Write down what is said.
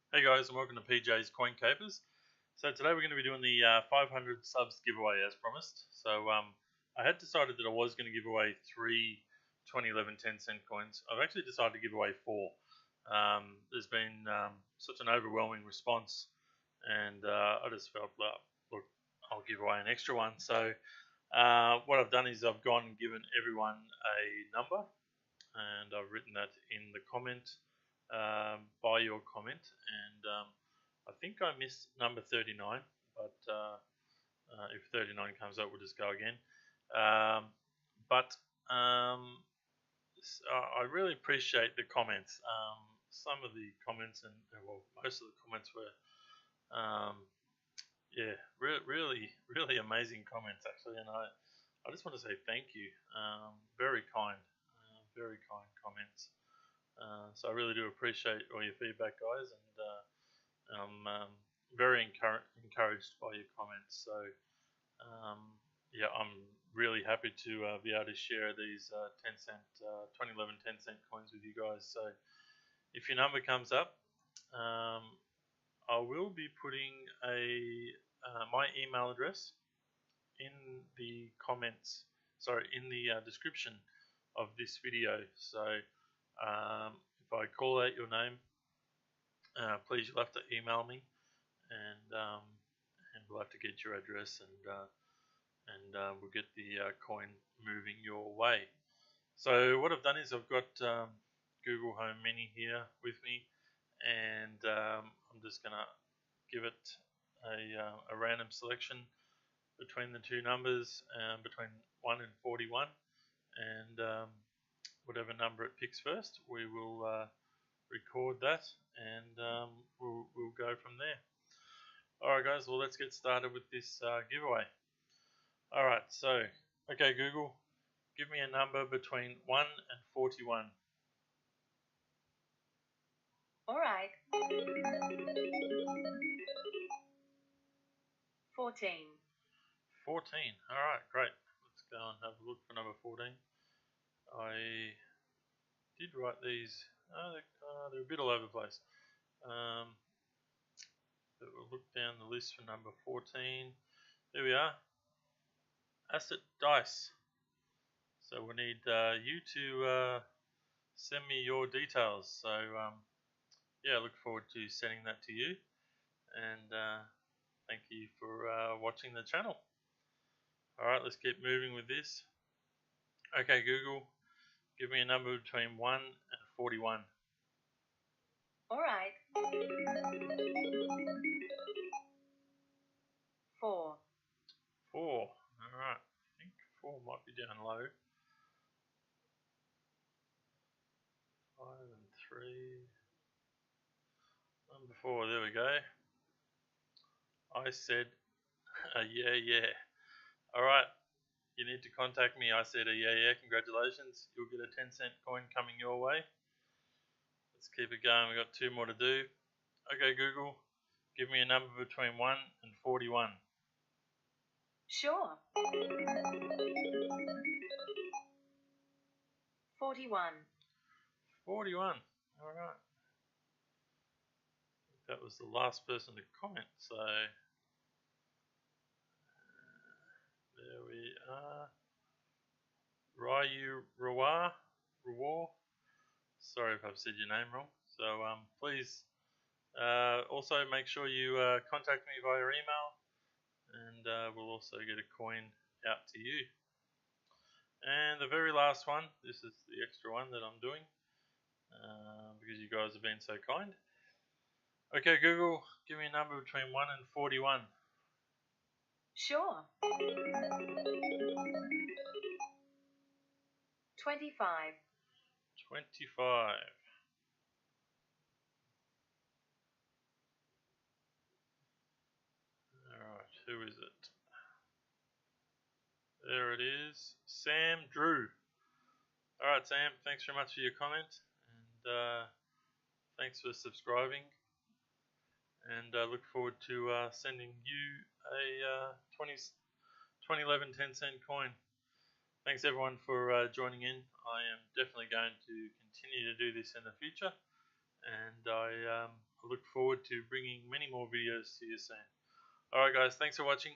Hey guys, and welcome to PJ's Coin Capers. So today we're going to be doing the 500 subs giveaway as promised. So I had decided that I was going to give away 3 2011 10-cent coins. I've actually decided to give away 4. There's been such an overwhelming response, and I just felt like, look, I'll give away an extra one. So what I've done is I've gone and given everyone a number, and I've written that in the comment by your comment, and I think I missed number 39, but if 39 comes up, we'll just go again. But I really appreciate the comments. Some of the comments, and well, most of the comments were, yeah, really amazing comments actually, and I just want to say thank you. Very kind comments. So I really do appreciate all your feedback, guys, and I'm very encouraged by your comments. So yeah, I'm really happy to be able to share these 2011 10-cent coins with you guys. So if your number comes up, I will be putting my email address in the comments. Sorry, in the description of this video. So if I call out your name, please, you'll have to email me, and we'll have to get your address, and we'll get the coin moving your way. So what I've done is I've got Google Home Mini here with me, and I'm just gonna give it a random selection between the two numbers, between 1 and 41, and whatever number it picks first, we will record that, and we'll go from there. Alright guys, well, let's get started with this giveaway. Alright, so, okay Google, give me a number between 1 and 41. Alright. 14. 14, alright, great. Let's go and have a look for number 14. I did write these, they're a bit all over the place. We'll look down the list for number 14. There we are. Asset Dice. So we need you to send me your details. So yeah, I look forward to sending that to you, and thank you for watching the channel. Alright, let's keep moving with this. Okay Google, give me a number between 1 and 41. Alright. 4. 4. Alright, I think 4 might be down low. 5 and 3. Number 4, there we go. I said yeah. Alright, you need to contact me. I said yeah, congratulations. You'll get a 10-cent coin coming your way. Let's keep it going. We've got 2 more to do. Okay Google, give me a number between 1 and 41. Sure. 41. 41. Alright. That was the last person to comment, so there we are. Ryu Rawar. Sorry if I've said your name wrong. So please also make sure you contact me via email, and we'll also get a coin out to you. And the very last one, this is the extra one that I'm doing because you guys have been so kind. Okay Google, give me a number between 1 and 41. Sure. 25. 25. Alright, who is it? There it is. Sam Drew. Alright Sam, thanks very much for your comment, and thanks for subscribing, and I look forward to sending you a 2011 10-cent coin. Thanks everyone for joining in. I am definitely going to continue to do this in the future, and I I look forward to bringing many more videos to you soon. Alright guys, thanks for watching.